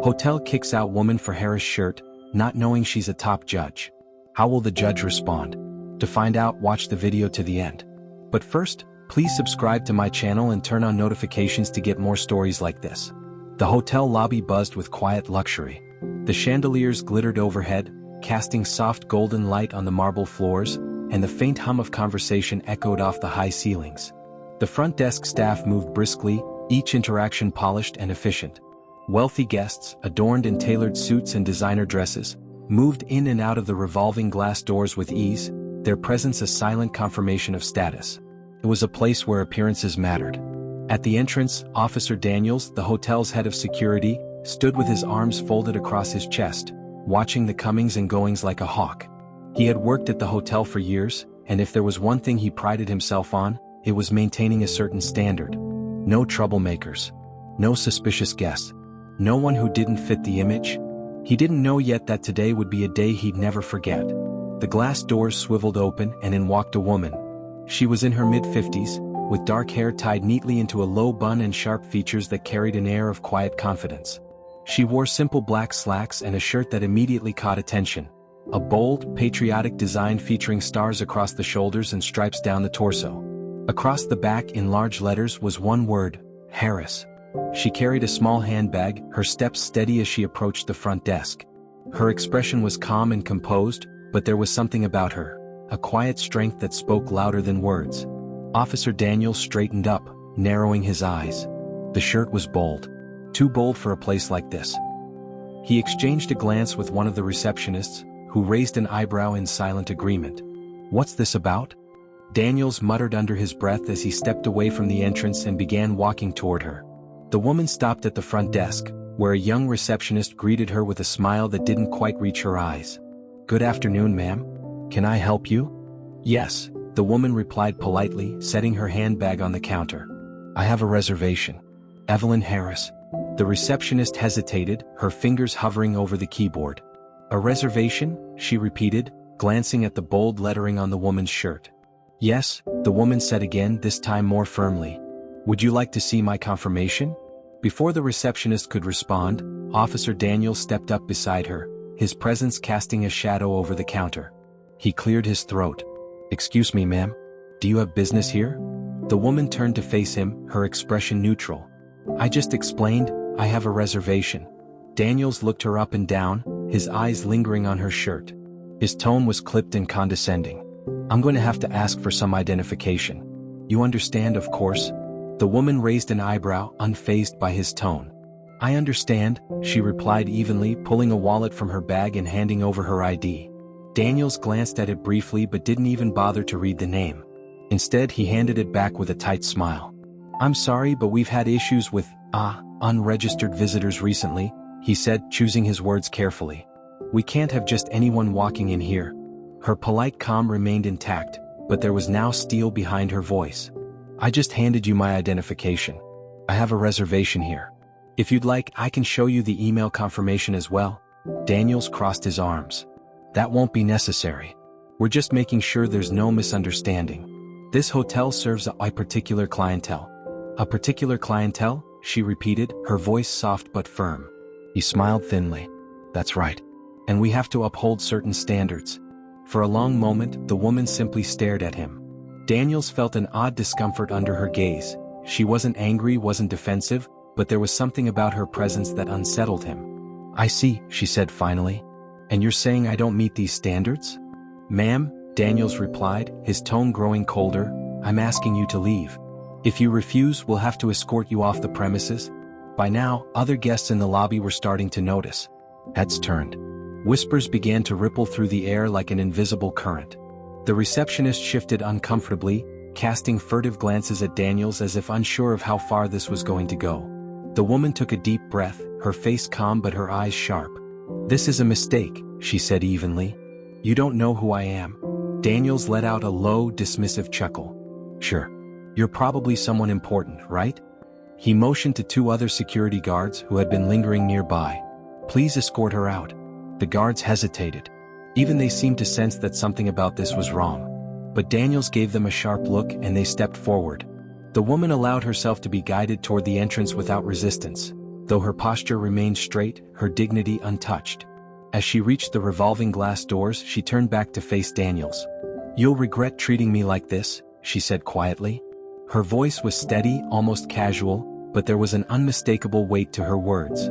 Hotel kicks out woman for Harris shirt, not knowing she's a top judge. How will the judge respond? To find out, watch the video to the end. But first, please subscribe to my channel and turn on notifications to get more stories like this. The hotel lobby buzzed with quiet luxury. The chandeliers glittered overhead, casting soft golden light on the marble floors, and the faint hum of conversation echoed off the high ceilings. The front desk staff moved briskly, each interaction polished and efficient. Wealthy guests, adorned in tailored suits and designer dresses, moved in and out of the revolving glass doors with ease, their presence a silent confirmation of status. It was a place where appearances mattered. At the entrance, Officer Daniels, the hotel's head of security, stood with his arms folded across his chest, watching the comings and goings like a hawk. He had worked at the hotel for years, and if there was one thing he prided himself on, it was maintaining a certain standard. No troublemakers. No suspicious guests. No one who didn't fit the image. He didn't know yet that today would be a day he'd never forget. The glass doors swiveled open and in walked a woman. She was in her mid-50s, with dark hair tied neatly into a low bun and sharp features that carried an air of quiet confidence. She wore simple black slacks and a shirt that immediately caught attention. A bold, patriotic design featuring stars across the shoulders and stripes down the torso. Across the back in large letters was one word, Harris. She carried a small handbag, her steps steady as she approached the front desk. Her expression was calm and composed, but there was something about her, a quiet strength that spoke louder than words. Officer Daniels straightened up, narrowing his eyes. The shirt was bold. Too bold for a place like this. He exchanged a glance with one of the receptionists, who raised an eyebrow in silent agreement. "What's this about?" Daniels muttered under his breath as he stepped away from the entrance and began walking toward her. The woman stopped at the front desk, where a young receptionist greeted her with a smile that didn't quite reach her eyes. "Good afternoon, ma'am. Can I help you?" "Yes," the woman replied politely, setting her handbag on the counter. "I have a reservation. Evelyn Harris." The receptionist hesitated, her fingers hovering over the keyboard. "A reservation?" she repeated, glancing at the bold lettering on the woman's shirt. "Yes," the woman said again, this time more firmly. "Would you like to see my confirmation?" Before the receptionist could respond, Officer Daniels stepped up beside her, his presence casting a shadow over the counter. He cleared his throat. "Excuse me, ma'am. Do you have business here?" The woman turned to face him, her expression neutral. "I just explained, I have a reservation." Daniels looked her up and down, his eyes lingering on her shirt. His tone was clipped and condescending. "I'm going to have to ask for some identification. You understand, of course?" The woman raised an eyebrow, unfazed by his tone. "I understand," she replied evenly, pulling a wallet from her bag and handing over her ID. Daniels glanced at it briefly but didn't even bother to read the name. Instead, he handed it back with a tight smile. "I'm sorry, but we've had issues with, unregistered visitors recently," he said, choosing his words carefully. "We can't have just anyone walking in here." Her polite calm remained intact, but there was now steel behind her voice. "I just handed you my identification. I have a reservation here. If you'd like, I can show you the email confirmation as well." Daniels crossed his arms. "That won't be necessary. We're just making sure there's no misunderstanding. This hotel serves a particular clientele." "A particular clientele?" she repeated, her voice soft but firm. He smiled thinly. "That's right. And we have to uphold certain standards." For a long moment, the woman simply stared at him. Daniels felt an odd discomfort under her gaze. She wasn't angry, wasn't defensive, but there was something about her presence that unsettled him. "I see," she said finally. "And you're saying I don't meet these standards?" "Ma'am," Daniels replied, his tone growing colder, "I'm asking you to leave. If you refuse, we'll have to escort you off the premises." By now, other guests in the lobby were starting to notice. Heads turned. Whispers began to ripple through the air like an invisible current. The receptionist shifted uncomfortably, casting furtive glances at Daniels as if unsure of how far this was going to go. The woman took a deep breath, her face calm but her eyes sharp. "This is a mistake," she said evenly. "You don't know who I am." Daniels let out a low, dismissive chuckle. "Sure. You're probably someone important, right?" He motioned to two other security guards who had been lingering nearby. "Please escort her out." The guards hesitated. Even they seemed to sense that something about this was wrong. But Daniels gave them a sharp look and they stepped forward. The woman allowed herself to be guided toward the entrance without resistance. Though her posture remained straight, her dignity untouched. As she reached the revolving glass doors, she turned back to face Daniels. "You'll regret treating me like this," she said quietly. Her voice was steady, almost casual, but there was an unmistakable weight to her words.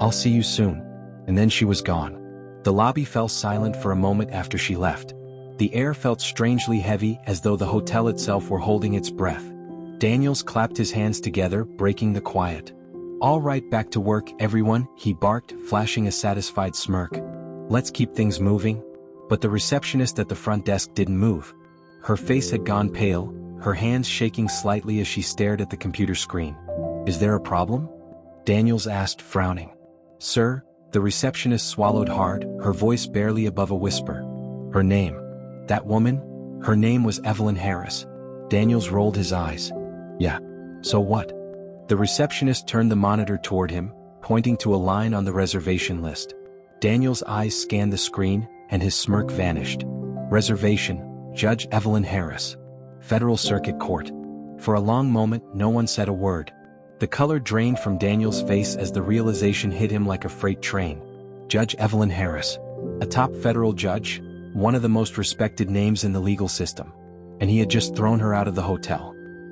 "I'll see you soon." And then she was gone. The lobby fell silent for a moment after she left. The air felt strangely heavy, as though the hotel itself were holding its breath. Daniels clapped his hands together, breaking the quiet. "All right, back to work, everyone," he barked, flashing a satisfied smirk. "Let's keep things moving." But the receptionist at the front desk didn't move. Her face had gone pale, her hands shaking slightly as she stared at the computer screen. "Is there a problem?" Daniels asked, frowning. "Sir," the receptionist swallowed hard, her voice barely above a whisper. "Her name. That woman? Her name was Evelyn Harris." Daniels rolled his eyes. "Yeah. So what?" The receptionist turned the monitor toward him, pointing to a line on the reservation list. Daniels' eyes scanned the screen, and his smirk vanished. "Reservation, Judge Evelyn Harris. Federal Circuit Court." For a long moment, no one said a word. The color drained from Daniels' face as the realization hit him like a freight train. Judge Evelyn Harris. A top federal judge, one of the most respected names in the legal system. And he had just thrown her out of the hotel.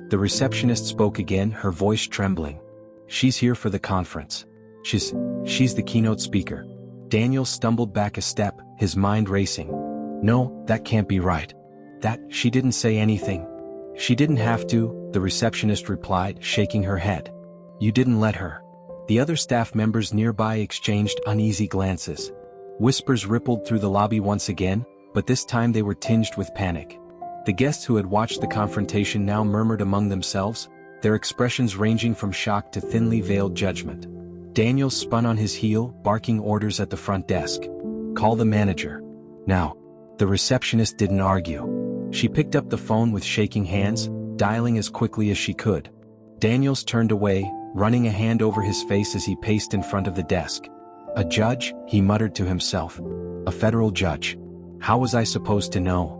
The receptionist spoke again, her voice trembling. "She's here for the conference. She's the keynote speaker." Daniel stumbled back a step, his mind racing. "No, that can't be right. She didn't say anything." "She didn't have to," the receptionist replied, shaking her head. "You didn't let her." The other staff members nearby exchanged uneasy glances. Whispers rippled through the lobby once again, but this time they were tinged with panic. The guests who had watched the confrontation now murmured among themselves, their expressions ranging from shock to thinly veiled judgment. Daniel spun on his heel, barking orders at the front desk. "Call the manager. Now." The receptionist didn't argue. She picked up the phone with shaking hands, dialing as quickly as she could. Daniels turned away, running a hand over his face as he paced in front of the desk. "A judge," he muttered to himself. "A federal judge. How was I supposed to know?"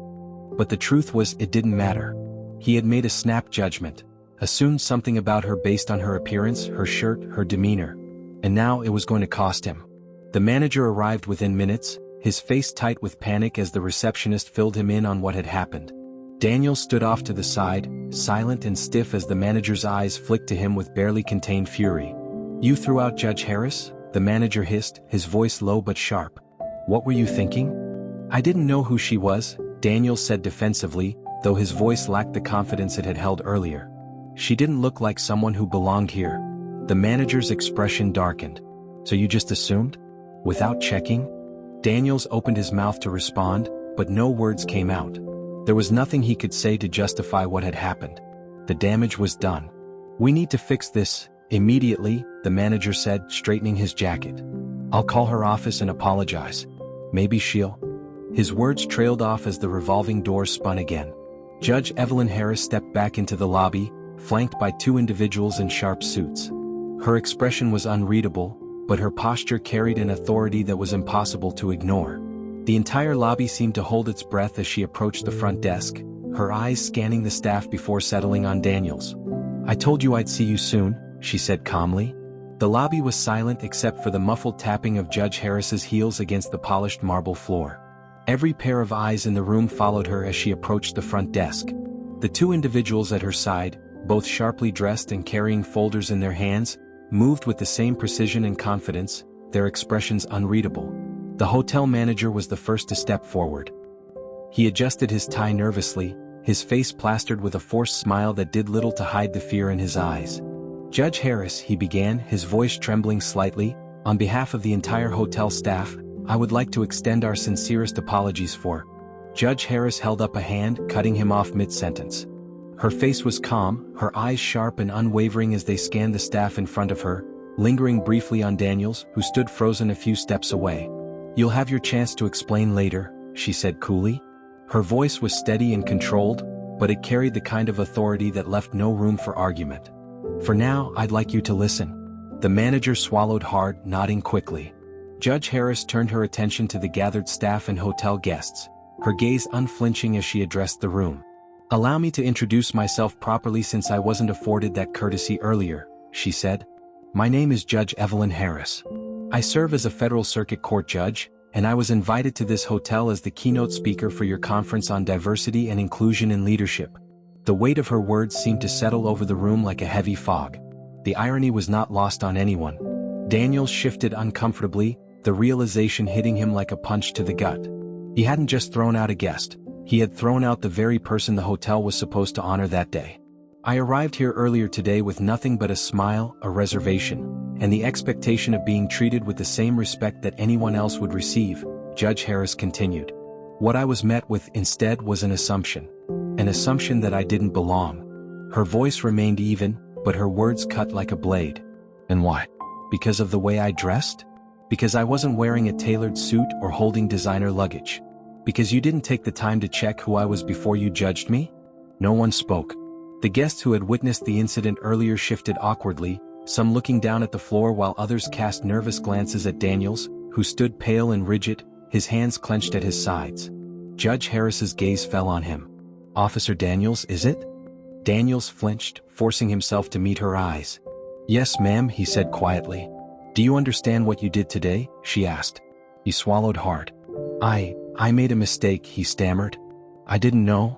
But the truth was, it didn't matter. He had made a snap judgment, assumed something about her based on her appearance, her shirt, her demeanor. And now it was going to cost him. The manager arrived within minutes, his face tight with panic as the receptionist filled him in on what had happened. Daniel stood off to the side, silent and stiff as the manager's eyes flicked to him with barely contained fury. "You threw out Judge Harris?" the manager hissed, his voice low but sharp. "What were you thinking?" "I didn't know who she was," Daniel said defensively, though his voice lacked the confidence it had held earlier. "She didn't look like someone who belonged here." The manager's expression darkened. "So you just assumed? Without checking?" Daniels opened his mouth to respond, but no words came out. There was nothing he could say to justify what had happened. The damage was done. "We need to fix this, immediately," the manager said, straightening his jacket. "I'll call her office and apologize. Maybe she'll..." His words trailed off as the revolving doors spun again. Judge Evelyn Harris stepped back into the lobby, flanked by two individuals in sharp suits. Her expression was unreadable, but her posture carried an authority that was impossible to ignore. The entire lobby seemed to hold its breath as she approached the front desk, her eyes scanning the staff before settling on Daniels. "I told you I'd see you soon," she said calmly. The lobby was silent except for the muffled tapping of Judge Harris's heels against the polished marble floor. Every pair of eyes in the room followed her as she approached the front desk. The two individuals at her side, both sharply dressed and carrying folders in their hands, moved with the same precision and confidence, their expressions unreadable. The hotel manager was the first to step forward. He adjusted his tie nervously, his face plastered with a forced smile that did little to hide the fear in his eyes. "Judge Harris," he began, his voice trembling slightly, "on behalf of the entire hotel staff, I would like to extend our sincerest apologies for..." Judge Harris held up a hand, cutting him off mid-sentence. Her face was calm, her eyes sharp and unwavering as they scanned the staff in front of her, lingering briefly on Daniels, who stood frozen a few steps away. "You'll have your chance to explain later," she said coolly. Her voice was steady and controlled, but it carried the kind of authority that left no room for argument. "For now, I'd like you to listen." The manager swallowed hard, nodding quickly. Judge Harris turned her attention to the gathered staff and hotel guests, her gaze unflinching as she addressed the room. "Allow me to introduce myself properly since I wasn't afforded that courtesy earlier," she said. My name is Judge Evelyn Harris. I serve as a federal circuit court judge, and I was invited to this hotel as the keynote speaker for your conference on diversity and inclusion in leadership. The weight of her words seemed to settle over the room like a heavy fog. The irony was not lost on anyone. Daniels shifted uncomfortably, the realization hitting him like a punch to the gut. He hadn't just thrown out a guest, he had thrown out the very person the hotel was supposed to honor that day. I arrived here earlier today with nothing but a smile, a reservation, and the expectation of being treated with the same respect that anyone else would receive, Judge Harris continued. What I was met with instead was an assumption that I didn't belong. Her voice remained even, but her words cut like a blade. And why? Because of the way I dressed? Because I wasn't wearing a tailored suit or holding designer luggage? Because you didn't take the time to check who I was before you judged me? No one spoke. The guests who had witnessed the incident earlier shifted awkwardly, some looking down at the floor while others cast nervous glances at Daniels, who stood pale and rigid, his hands clenched at his sides. Judge Harris's gaze fell on him. Officer Daniels, is it? Daniels flinched, forcing himself to meet her eyes. Yes, ma'am, he said quietly. Do you understand what you did today? She asked. He swallowed hard. I made a mistake, he stammered. I didn't know.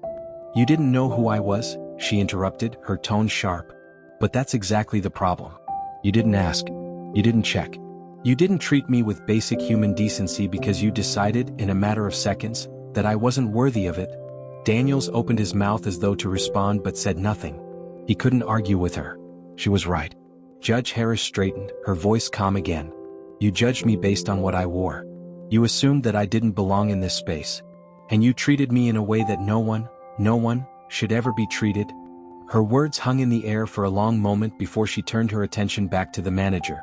You didn't know who I was? She interrupted, her tone sharp. But that's exactly the problem. You didn't ask. You didn't check. You didn't treat me with basic human decency because you decided, in a matter of seconds, that I wasn't worthy of it. Daniels opened his mouth as though to respond but said nothing. He couldn't argue with her. She was right. Judge Harris straightened, her voice calm again. You judged me based on what I wore. You assumed that I didn't belong in this space. And you treated me in a way that no one, should ever be treated. Her words hung in the air for a long moment before she turned her attention back to the manager.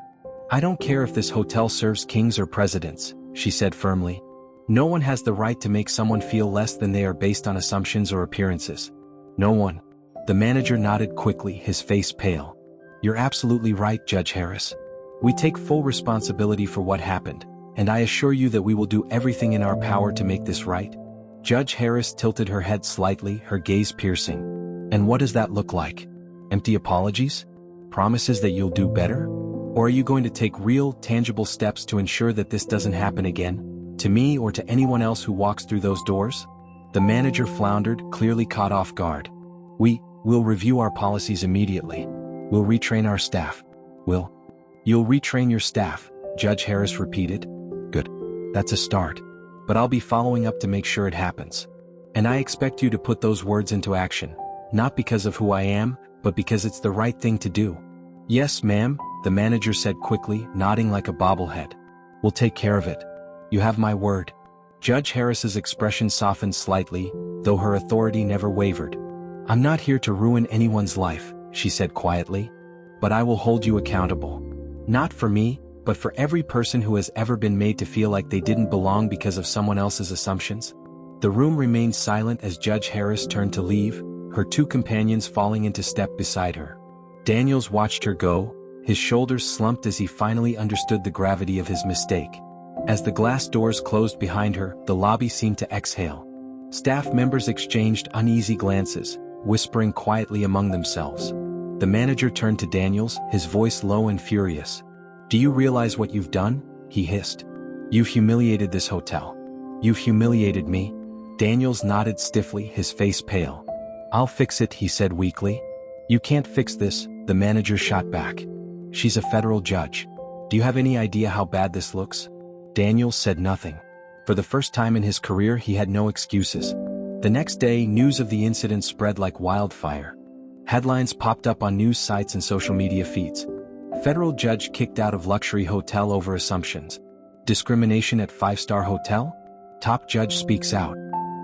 I don't care if this hotel serves kings or presidents, she said firmly. No one has the right to make someone feel less than they are based on assumptions or appearances. No one. The manager nodded quickly, his face pale. You're absolutely right, Judge Harris. We take full responsibility for what happened, and I assure you that we will do everything in our power to make this right. Judge Harris tilted her head slightly, her gaze piercing. And what does that look like? Empty apologies? Promises that you'll do better? Or are you going to take real, tangible steps to ensure that this doesn't happen again? To me or to anyone else who walks through those doors? The manager floundered, clearly caught off guard. We'll review our policies immediately. We'll retrain our staff. You'll retrain your staff, Judge Harris repeated. Good. That's a start. But I'll be following up to make sure it happens. And I expect you to put those words into action, not because of who I am, but because it's the right thing to do. Yes, ma'am, the manager said quickly, nodding like a bobblehead. We'll take care of it. You have my word. Judge Harris's expression softened slightly, though her authority never wavered. I'm not here to ruin anyone's life, she said quietly. But I will hold you accountable. Not for me, but for every person who has ever been made to feel like they didn't belong because of someone else's assumptions. The room remained silent as Judge Harris turned to leave, her two companions falling into step beside her. Daniels watched her go, his shoulders slumped as he finally understood the gravity of his mistake. As the glass doors closed behind her, the lobby seemed to exhale. Staff members exchanged uneasy glances, whispering quietly among themselves. The manager turned to Daniels, his voice low and furious. Do you realize what you've done? He hissed. You've humiliated this hotel. You've humiliated me. Daniels nodded stiffly, his face pale. I'll fix it, he said weakly. You can't fix this, the manager shot back. She's a federal judge. Do you have any idea how bad this looks? Daniels said nothing. For the first time in his career, he had no excuses. The next day, news of the incident spread like wildfire. Headlines popped up on news sites and social media feeds. Federal judge kicked out of luxury hotel over assumptions. Discrimination at five-star hotel? Top judge speaks out.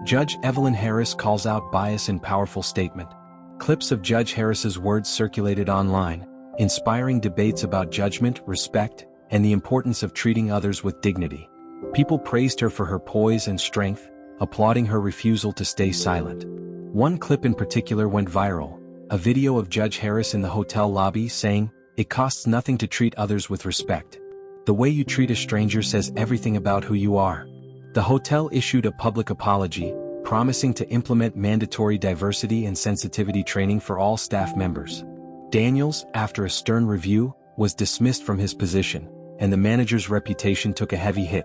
Judge Evelyn Harris calls out bias in powerful statement. Clips of Judge Harris's words circulated online, inspiring debates about judgment, respect, and the importance of treating others with dignity. People praised her for her poise and strength, applauding her refusal to stay silent. One clip in particular went viral, a video of Judge Harris in the hotel lobby saying, "It costs nothing to treat others with respect. The way you treat a stranger says everything about who you are." The hotel issued a public apology, promising to implement mandatory diversity and sensitivity training for all staff members. Daniels, after a stern review, was dismissed from his position, and the manager's reputation took a heavy hit.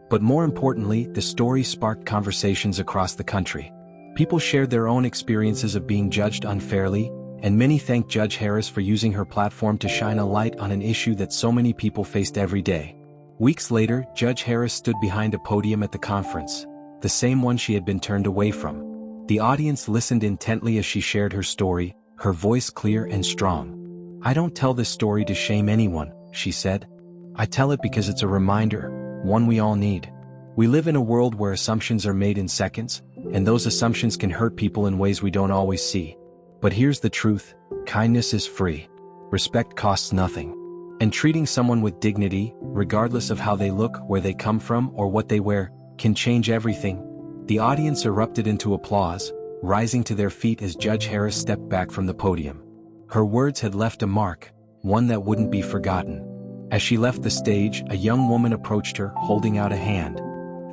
But more importantly, the story sparked conversations across the country. People shared their own experiences of being judged unfairly, and many thanked Judge Harris for using her platform to shine a light on an issue that so many people faced every day. Weeks later, Judge Harris stood behind a podium at the conference, the same one she had been turned away from. The audience listened intently as she shared her story, her voice clear and strong. "I don't tell this story to shame anyone," she said. "I tell it because it's a reminder, one we all need. We live in a world where assumptions are made in seconds, and those assumptions can hurt people in ways we don't always see. But here's the truth: kindness is free. Respect costs nothing. And treating someone with dignity, regardless of how they look, where they come from, or what they wear, can change everything." The audience erupted into applause, rising to their feet as Judge Harris stepped back from the podium. Her words had left a mark, one that wouldn't be forgotten. As she left the stage, a young woman approached her, holding out a hand.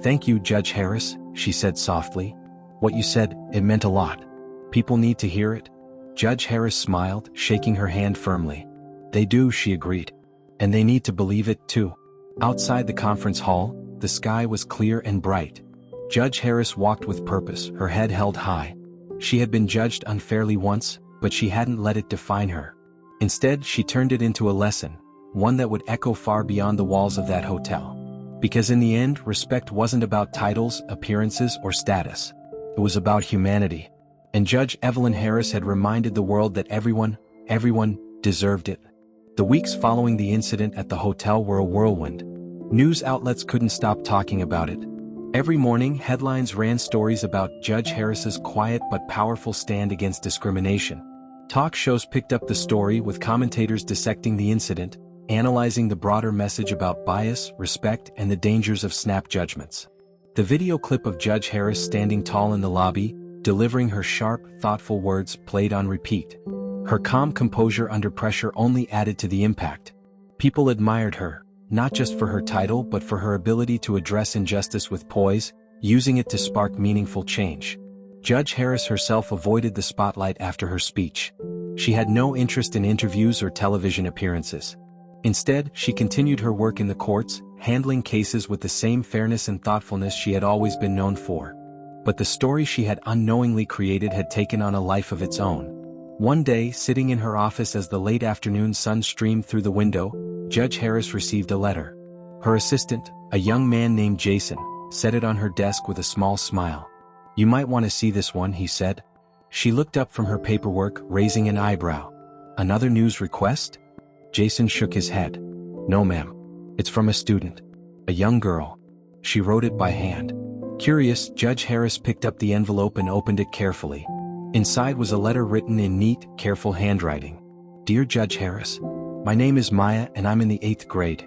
"Thank you, Judge Harris," she said softly. "What you said, it meant a lot. People need to hear it." Judge Harris smiled, shaking her hand firmly. "They do," she agreed. "And they need to believe it, too." Outside the conference hall, the sky was clear and bright. Judge Harris walked with purpose, her head held high. She had been judged unfairly once, but she hadn't let it define her. Instead, she turned it into a lesson, one that would echo far beyond the walls of that hotel. Because in the end, respect wasn't about titles, appearances, or status. It was about humanity. And Judge Evelyn Harris had reminded the world that everyone deserved it. The weeks following the incident at the hotel were a whirlwind. News outlets couldn't stop talking about it. Every morning, headlines ran stories about Judge Harris's quiet but powerful stand against discrimination. Talk shows picked up the story, with commentators dissecting the incident, analyzing the broader message about bias, respect, and the dangers of snap judgments. The video clip of Judge Harris standing tall in the lobby, delivering her sharp, thoughtful words, played on repeat. Her calm composure under pressure only added to the impact. People admired her, not just for her title but for her ability to address injustice with poise, using it to spark meaningful change. Judge Harris herself avoided the spotlight after her speech. She had no interest in interviews or television appearances. Instead, she continued her work in the courts, handling cases with the same fairness and thoughtfulness she had always been known for. But the story she had unknowingly created had taken on a life of its own. One day, sitting in her office as the late afternoon sun streamed through the window, Judge Harris received a letter. Her assistant, a young man named Jason, set it on her desk with a small smile. "You might want to see this one," he said. She looked up from her paperwork, raising an eyebrow. "Another news request?" Jason shook his head. "No, ma'am. It's from a student. A young girl. She wrote it by hand." Curious, Judge Harris picked up the envelope and opened it carefully. Inside was a letter written in neat, careful handwriting. "Dear Judge Harris, my name is Maya and I'm in the 8th grade.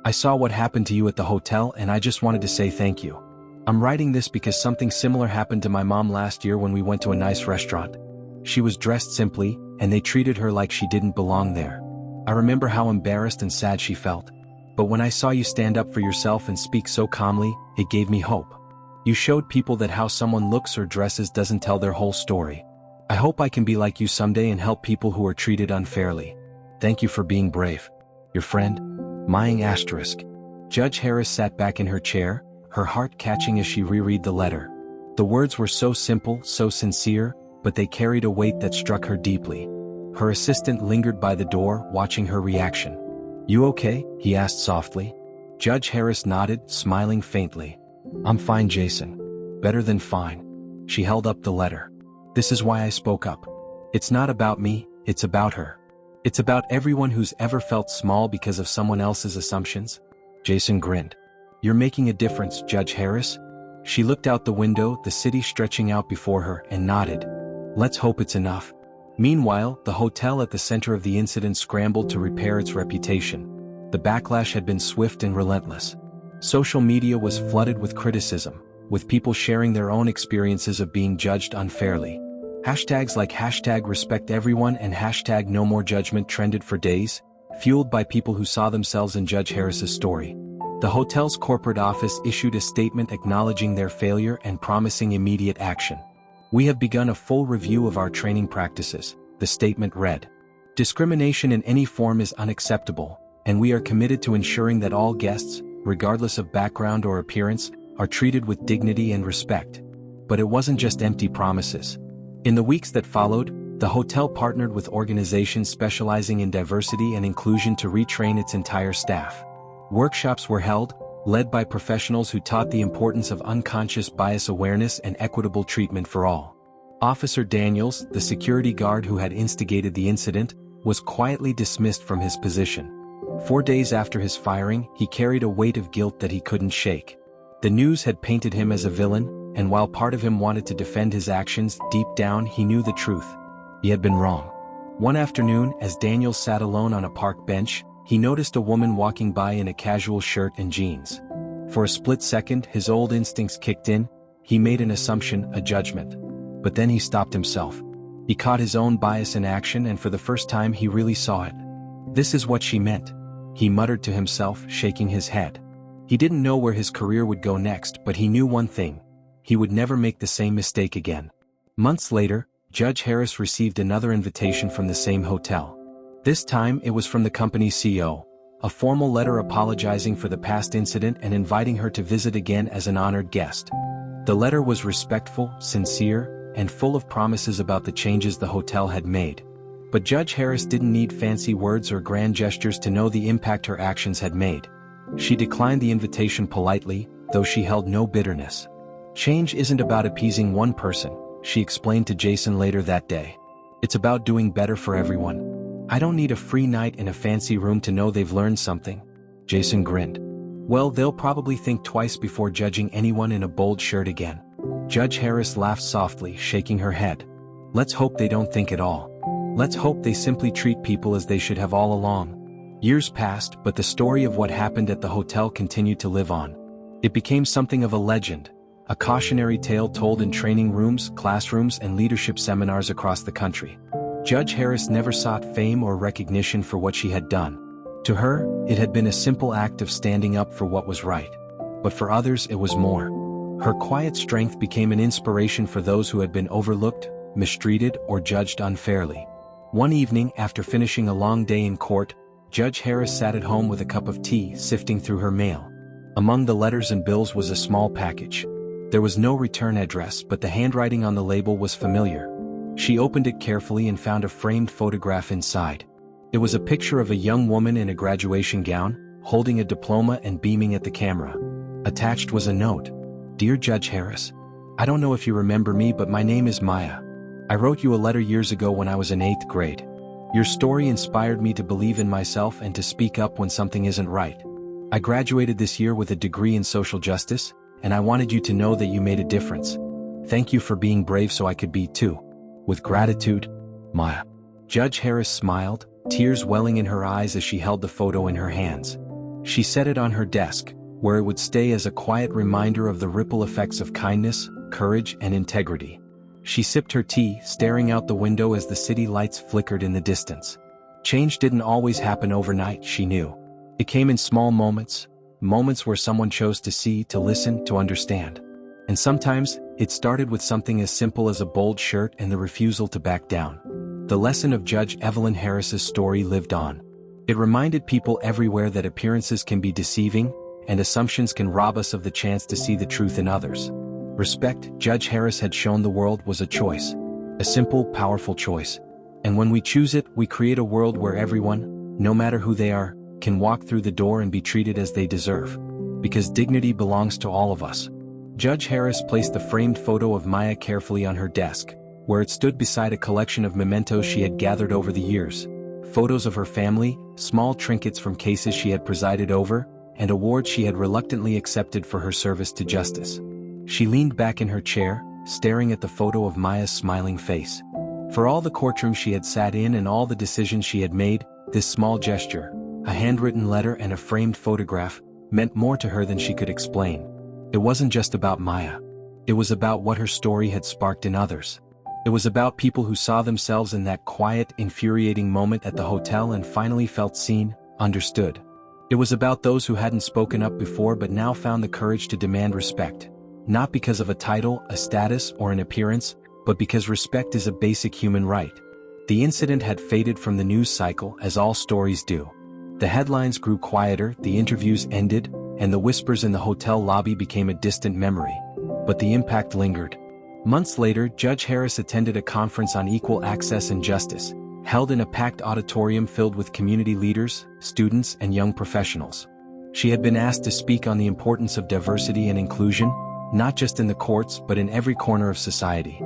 I saw what happened to you at the hotel and I just wanted to say thank you. I'm writing this because something similar happened to my mom last year when we went to a nice restaurant. She was dressed simply, and they treated her like she didn't belong there. I remember how embarrassed and sad she felt. But when I saw you stand up for yourself and speak so calmly, it gave me hope. You showed people that how someone looks or dresses doesn't tell their whole story. I hope I can be like you someday and help people who are treated unfairly. Thank you for being brave. Your friend, Mying Asterisk." Judge Harris sat back in her chair, her heart catching as she reread the letter. The words were so simple, so sincere, but they carried a weight that struck her deeply. Her assistant lingered by the door, watching her reaction. "You okay?" he asked softly. Judge Harris nodded, smiling faintly. "I'm fine, Jason. Better than fine." She held up the letter. "This is why I spoke up. It's not about me, it's about her. It's about everyone who's ever felt small because of someone else's assumptions." Jason grinned. "You're making a difference, Judge Harris." She looked out the window, the city stretching out before her, and nodded. "Let's hope it's enough." Meanwhile, the hotel at the center of the incident scrambled to repair its reputation. The backlash had been swift and relentless. Social media was flooded with criticism, with people sharing their own experiences of being judged unfairly. Hashtags like #RespectEveryone and #NoMoreJudgment trended for days, fueled by people who saw themselves in Judge Harris's story. The hotel's corporate office issued a statement acknowledging their failure and promising immediate action. "We have begun a full review of our training practices," the statement read. Discrimination in any form is unacceptable, and we are committed to ensuring that all guests, regardless of background or appearance, are treated with dignity and respect. But it wasn't just empty promises. In the weeks that followed, the hotel partnered with organizations specializing in diversity and inclusion to retrain its entire staff. Workshops were held, led by professionals who taught the importance of unconscious bias awareness and equitable treatment for all. Officer Daniels, the security guard who had instigated the incident, was quietly dismissed from his position. 4 days after his firing, he carried a weight of guilt that he couldn't shake. The news had painted him as a villain, and while part of him wanted to defend his actions, deep down he knew the truth. He had been wrong. One afternoon, as Daniels sat alone on a park bench, he noticed a woman walking by in a casual shirt and jeans. For a split second, his old instincts kicked in. He made an assumption, a judgment. But then he stopped himself. He caught his own bias in action, and for the first time he really saw it. "This is what she meant," he muttered to himself, shaking his head. He didn't know where his career would go next, but he knew one thing: he would never make the same mistake again. Months later, Judge Harris received another invitation from the same hotel. This time it was from the company's CEO, a formal letter apologizing for the past incident and inviting her to visit again as an honored guest. The letter was respectful, sincere, and full of promises about the changes the hotel had made. But Judge Harris didn't need fancy words or grand gestures to know the impact her actions had made. She declined the invitation politely, though she held no bitterness. "Change isn't about appeasing one person," she explained to Jason later that day. "It's about doing better for everyone. I don't need a free night in a fancy room to know they've learned something." Jason grinned. "Well, they'll probably think twice before judging anyone in a bold shirt again." Judge Harris laughed softly, shaking her head. "Let's hope they don't think at all. Let's hope they simply treat people as they should have all along." Years passed, but the story of what happened at the hotel continued to live on. It became something of a legend, a cautionary tale told in training rooms, classrooms, and leadership seminars across the country. Judge Harris never sought fame or recognition for what she had done. To her, it had been a simple act of standing up for what was right. But for others it was more. Her quiet strength became an inspiration for those who had been overlooked, mistreated, or judged unfairly. One evening, after finishing a long day in court, Judge Harris sat at home with a cup of tea, sifting through her mail. Among the letters and bills was a small package. There was no return address, but the handwriting on the label was familiar. She opened it carefully and found a framed photograph inside. It was a picture of a young woman in a graduation gown, holding a diploma and beaming at the camera. Attached was a note. "Dear Judge Harris, I don't know if you remember me, but my name is Maya. I wrote you a letter years ago when I was in 8th grade. Your story inspired me to believe in myself and to speak up when something isn't right. I graduated this year with a degree in social justice, and I wanted you to know that you made a difference. Thank you for being brave so I could be too. With gratitude, Maya." Judge Harris smiled, tears welling in her eyes as she held the photo in her hands. She set it on her desk, where it would stay as a quiet reminder of the ripple effects of kindness, courage, and integrity. She sipped her tea, staring out the window as the city lights flickered in the distance. Change didn't always happen overnight, she knew. It came in small moments, moments where someone chose to see, to listen, to understand. And sometimes, it started with something as simple as a bold shirt and the refusal to back down. The lesson of Judge Evelyn Harris's story lived on. It reminded people everywhere that appearances can be deceiving, and assumptions can rob us of the chance to see the truth in others. Respect, Judge Harris had shown the world, was a choice. A simple, powerful choice. And when we choose it, we create a world where everyone, no matter who they are, can walk through the door and be treated as they deserve. Because dignity belongs to all of us. Judge Harris placed the framed photo of Maya carefully on her desk, where it stood beside a collection of mementos she had gathered over the years. Photos of her family, small trinkets from cases she had presided over, and awards she had reluctantly accepted for her service to justice. She leaned back in her chair, staring at the photo of Maya's smiling face. For all the courtrooms she had sat in and all the decisions she had made, this small gesture, a handwritten letter and a framed photograph, meant more to her than she could explain. It wasn't just about Maya. It was about what her story had sparked in others. It was about people who saw themselves in that quiet, infuriating moment at the hotel and finally felt seen, understood. It was about those who hadn't spoken up before but now found the courage to demand respect. Not because of a title, a status, or an appearance, but because respect is a basic human right. The incident had faded from the news cycle, as all stories do. The headlines grew quieter, the interviews ended, and the whispers in the hotel lobby became a distant memory. But the impact lingered. Months later, Judge Harris attended a conference on equal access and justice, held in a packed auditorium filled with community leaders, students, and young professionals. She had been asked to speak on the importance of diversity and inclusion, not just in the courts but in every corner of society.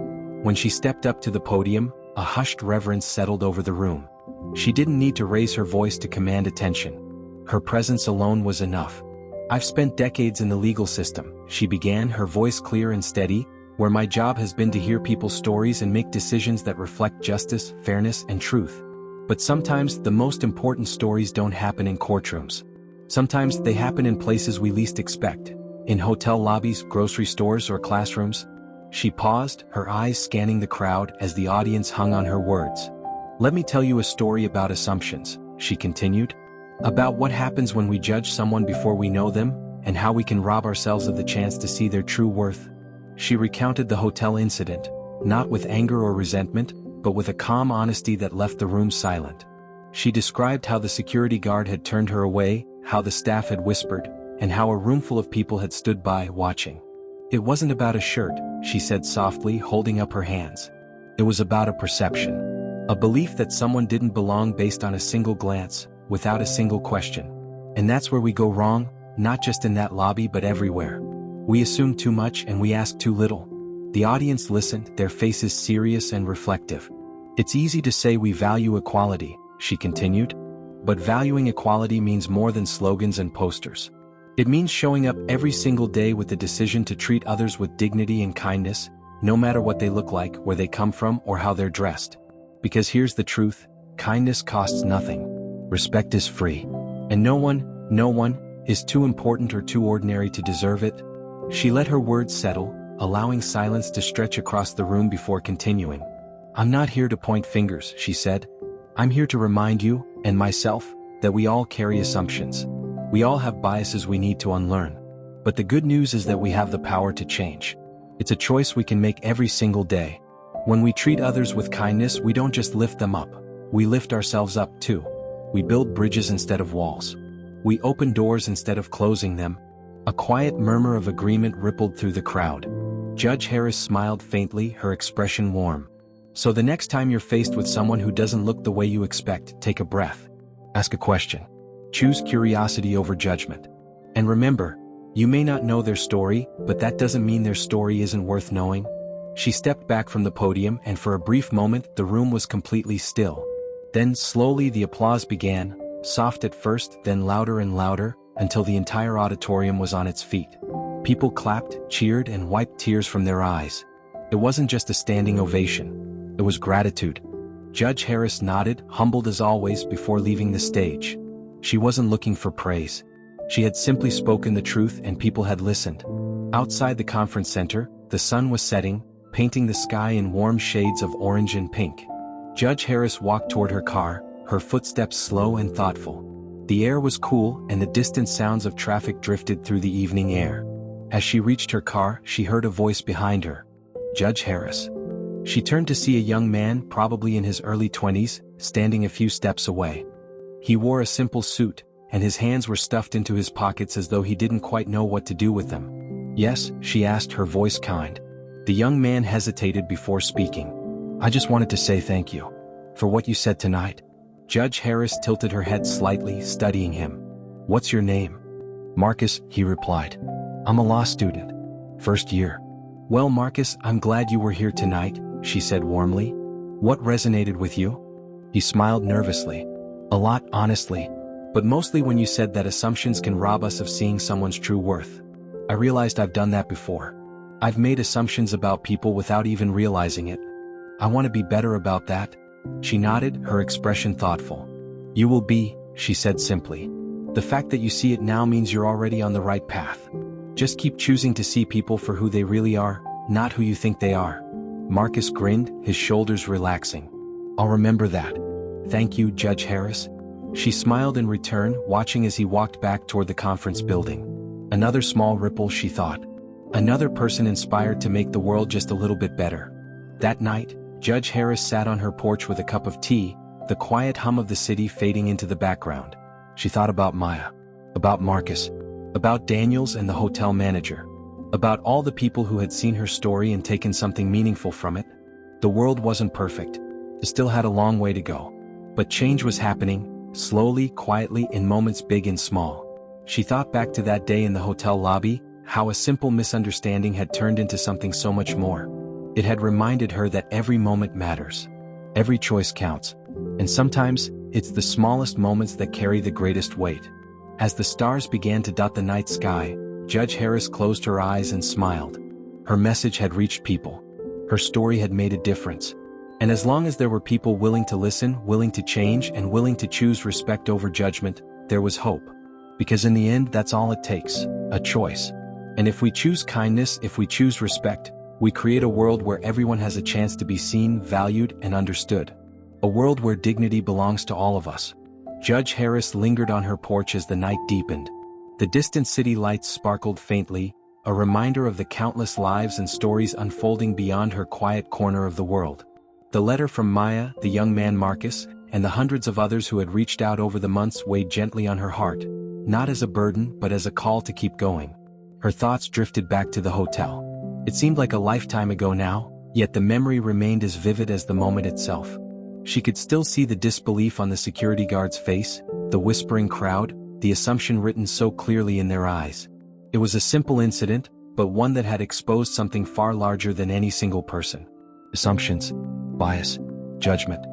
When she stepped up to the podium, a hushed reverence settled over the room. She didn't need to raise her voice to command attention. Her presence alone was enough. "I've spent decades in the legal system," she began, her voice clear and steady, "where my job has been to hear people's stories and make decisions that reflect justice, fairness, and truth. But sometimes the most important stories don't happen in courtrooms. Sometimes they happen in places we least expect, in hotel lobbies, grocery stores, or classrooms." She paused, her eyes scanning the crowd as the audience hung on her words. "Let me tell you a story about assumptions," she continued. "About what happens when we judge someone before we know them, and how we can rob ourselves of the chance to see their true worth." She recounted the hotel incident, not with anger or resentment, but with a calm honesty that left the room silent. She described how the security guard had turned her away, how the staff had whispered, and how a roomful of people had stood by, watching. "It wasn't about a shirt," she said softly, holding up her hands. "It was about a perception. A belief that someone didn't belong based on a single glance, without a single question. And that's where we go wrong, not just in that lobby but everywhere. We assume too much and we ask too little." The audience listened, their faces serious and reflective. "It's easy to say we value equality," she continued. "But valuing equality means more than slogans and posters. It means showing up every single day with the decision to treat others with dignity and kindness, no matter what they look like, where they come from, or how they're dressed. Because here's the truth, kindness costs nothing. Respect is free. And no one, is too important or too ordinary to deserve it." She let her words settle, allowing silence to stretch across the room before continuing. "I'm not here to point fingers," she said. "I'm here to remind you, and myself, that we all carry assumptions. We all have biases we need to unlearn. But the good news is that we have the power to change. It's a choice we can make every single day. When we treat others with kindness, we don't just lift them up, we lift ourselves up too. We build bridges instead of walls. We open doors instead of closing them." A quiet murmur of agreement rippled through the crowd. Judge Harris smiled faintly, her expression warm. "So the next time you're faced with someone who doesn't look the way you expect, take a breath. Ask a question. Choose curiosity over judgment. And remember, you may not know their story, but that doesn't mean their story isn't worth knowing." She stepped back from the podium, and for a brief moment the room was completely still. Then slowly the applause began, soft at first, then louder and louder, until the entire auditorium was on its feet. People clapped, cheered, and wiped tears from their eyes. It wasn't just a standing ovation. It was gratitude. Judge Harris nodded, humbled as always, before leaving the stage. She wasn't looking for praise. She had simply spoken the truth and people had listened. Outside the conference center, the sun was setting, painting the sky in warm shades of orange and pink. Judge Harris walked toward her car, her footsteps slow and thoughtful. The air was cool and the distant sounds of traffic drifted through the evening air. As she reached her car, she heard a voice behind her. "Judge Harris." She turned to see a young man, probably in his early 20s, standing a few steps away. He wore a simple suit, and his hands were stuffed into his pockets as though he didn't quite know what to do with them. "Yes?" she asked, her voice kind. The young man hesitated before speaking. "I just wanted to say thank you. For what you said tonight." Judge Harris tilted her head slightly, studying him. "What's your name?" "Marcus," he replied. "I'm a law student. First year." "Well, Marcus, I'm glad you were here tonight," she said warmly. "What resonated with you?" He smiled nervously. "A lot, honestly. But mostly when you said that assumptions can rob us of seeing someone's true worth. I realized I've done that before. I've made assumptions about people without even realizing it. I want to be better about that." She nodded, her expression thoughtful. "You will be," she said simply. "The fact that you see it now means you're already on the right path. Just keep choosing to see people for who they really are, not who you think they are." Marcus grinned, his shoulders relaxing. "I'll remember that. Thank you, Judge Harris." She smiled in return, watching as he walked back toward the conference building. Another small ripple, she thought. Another person inspired to make the world just a little bit better. That night, Judge Harris sat on her porch with a cup of tea, the quiet hum of the city fading into the background. She thought about Maya, about Marcus, about Daniels and the hotel manager, about all the people who had seen her story and taken something meaningful from it. The world wasn't perfect. It still had a long way to go. But change was happening, slowly, quietly, in moments big and small. She thought back to that day in the hotel lobby, how a simple misunderstanding had turned into something so much more. It had reminded her that every moment matters. Every choice counts. And sometimes, it's the smallest moments that carry the greatest weight. As the stars began to dot the night sky, Judge Harris closed her eyes and smiled. Her message had reached people. Her story had made a difference. And as long as there were people willing to listen, willing to change, and willing to choose respect over judgment, there was hope. Because in the end, that's all it takes, a choice. And if we choose kindness, if we choose respect, we create a world where everyone has a chance to be seen, valued, and understood. A world where dignity belongs to all of us. Judge Harris lingered on her porch as the night deepened. The distant city lights sparkled faintly, a reminder of the countless lives and stories unfolding beyond her quiet corner of the world. The letter from Maya, the young man Marcus, and the hundreds of others who had reached out over the months weighed gently on her heart, not as a burden but as a call to keep going. Her thoughts drifted back to the hotel. It seemed like a lifetime ago now, yet the memory remained as vivid as the moment itself. She could still see the disbelief on the security guard's face, the whispering crowd, the assumption written so clearly in their eyes. It was a simple incident, but one that had exposed something far larger than any single person. Assumptions, bias, judgment.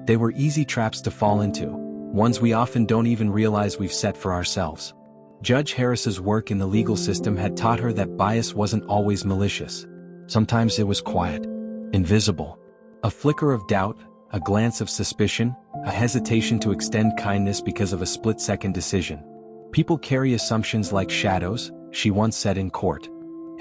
They were easy traps to fall into, ones we often don't even realize we've set for ourselves. Judge Harris's work in the legal system had taught her that bias wasn't always malicious. Sometimes it was quiet, invisible. A flicker of doubt, a glance of suspicion, a hesitation to extend kindness because of a split-second decision. People carry assumptions like shadows, she once said in court.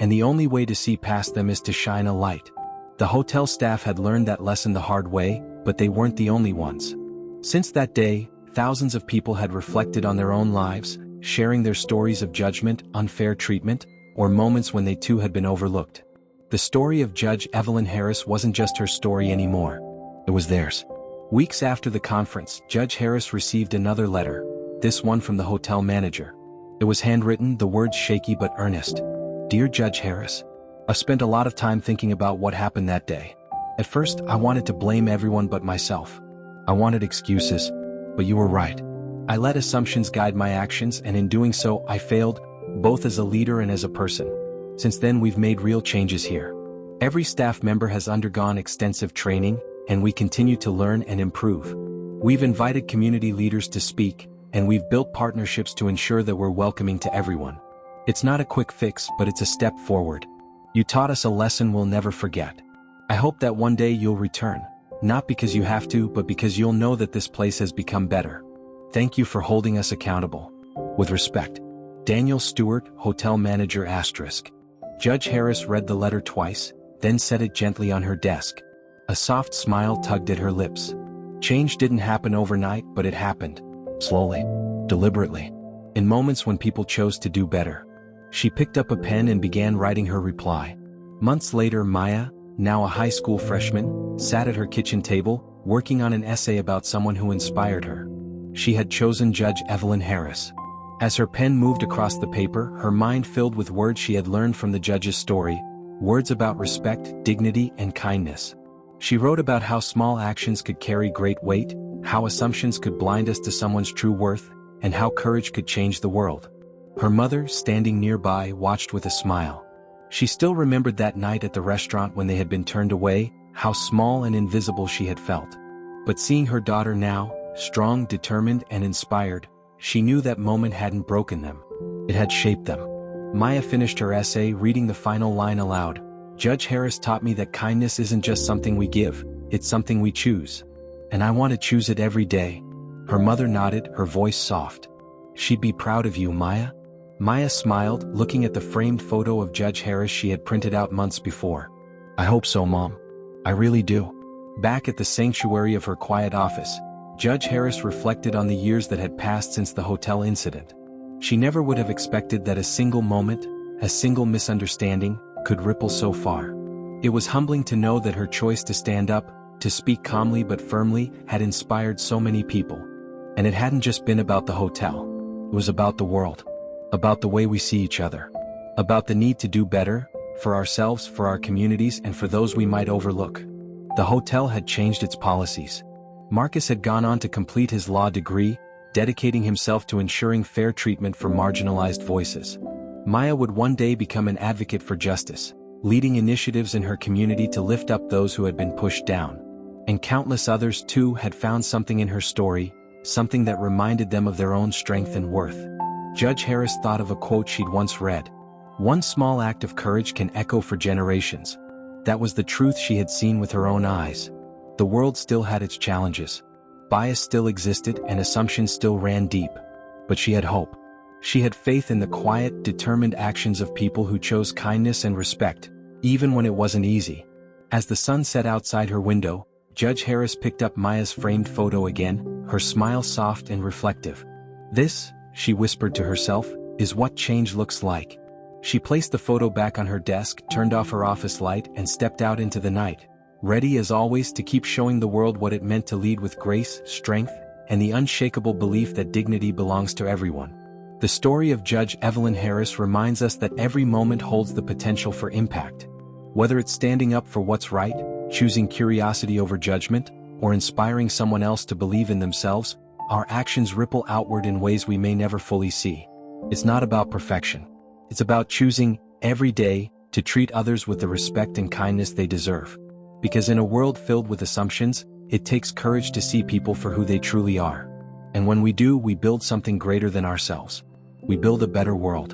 And the only way to see past them is to shine a light. The hotel staff had learned that lesson the hard way, but they weren't the only ones. Since that day, thousands of people had reflected on their own lives, sharing their stories of judgment, unfair treatment, or moments when they too had been overlooked. The story of Judge Evelyn Harris wasn't just her story anymore. It was theirs. Weeks after the conference, Judge Harris received another letter, this one from the hotel manager. It was handwritten, the words shaky but earnest. Dear Judge Harris, I've spent a lot of time thinking about what happened that day. At first, I wanted to blame everyone but myself. I wanted excuses, but you were right. I let assumptions guide my actions, and in doing so, I failed, both as a leader and as a person. Since then, we've made real changes here. Every staff member has undergone extensive training, and we continue to learn and improve. We've invited community leaders to speak, and we've built partnerships to ensure that we're welcoming to everyone. It's not a quick fix, but it's a step forward. You taught us a lesson we'll never forget. I hope that one day you'll return, not because you have to, but because you'll know that this place has become better. Thank you for holding us accountable. With respect, Daniel Stewart, Hotel Manager *. Judge Harris read the letter twice, then set it gently on her desk. A soft smile tugged at her lips. Change didn't happen overnight, but it happened. Slowly, deliberately, in moments when people chose to do better. She picked up a pen and began writing her reply. Months later, Maya, now a high school freshman, sat at her kitchen table, working on an essay about someone who inspired her. She had chosen Judge Evelyn Harris. As her pen moved across the paper, her mind filled with words she had learned from the judge's story, words about respect, dignity, and kindness. She wrote about how small actions could carry great weight, how assumptions could blind us to someone's true worth, and how courage could change the world. Her mother, standing nearby, watched with a smile. She still remembered that night at the restaurant when they had been turned away, how small and invisible she had felt. But seeing her daughter now, strong, determined, and inspired, she knew that moment hadn't broken them. It had shaped them. Maya finished her essay, reading the final line aloud. Judge Harris taught me that kindness isn't just something we give, it's something we choose. And I want to choose it every day. Her mother nodded, her voice soft. She'd be proud of you, Maya. Maya smiled, looking at the framed photo of Judge Harris she had printed out months before. I hope so, Mom. I really do. Back at the sanctuary of her quiet office, Judge Harris reflected on the years that had passed since the hotel incident. She never would have expected that a single moment, a single misunderstanding, could ripple so far. It was humbling to know that her choice to stand up, to speak calmly but firmly, had inspired so many people. And it hadn't just been about the hotel. It was about the world. About the way we see each other. About the need to do better, for ourselves, for our communities, and for those we might overlook. The hotel had changed its policies. Marcus had gone on to complete his law degree, dedicating himself to ensuring fair treatment for marginalized voices. Maya would one day become an advocate for justice, leading initiatives in her community to lift up those who had been pushed down. And countless others too had found something in her story, something that reminded them of their own strength and worth. Judge Harris thought of a quote she'd once read. "One small act of courage can echo for generations." That was the truth she had seen with her own eyes. The world still had its challenges. Bias still existed and assumptions still ran deep. But she had hope. She had faith in the quiet, determined actions of people who chose kindness and respect, even when it wasn't easy. As the sun set outside her window, Judge Harris picked up Maya's framed photo again, her smile soft and reflective. "This," she whispered to herself, "is what change looks like." She placed the photo back on her desk, turned off her office light, and stepped out into the night, ready as always to keep showing the world what it meant to lead with grace, strength, and the unshakable belief that dignity belongs to everyone. The story of Judge Evelyn Harris reminds us that every moment holds the potential for impact. Whether it's standing up for what's right, choosing curiosity over judgment, or inspiring someone else to believe in themselves, our actions ripple outward in ways we may never fully see. It's not about perfection. It's about choosing, every day, to treat others with the respect and kindness they deserve. Because in a world filled with assumptions, it takes courage to see people for who they truly are. And when we do, we build something greater than ourselves. We build a better world.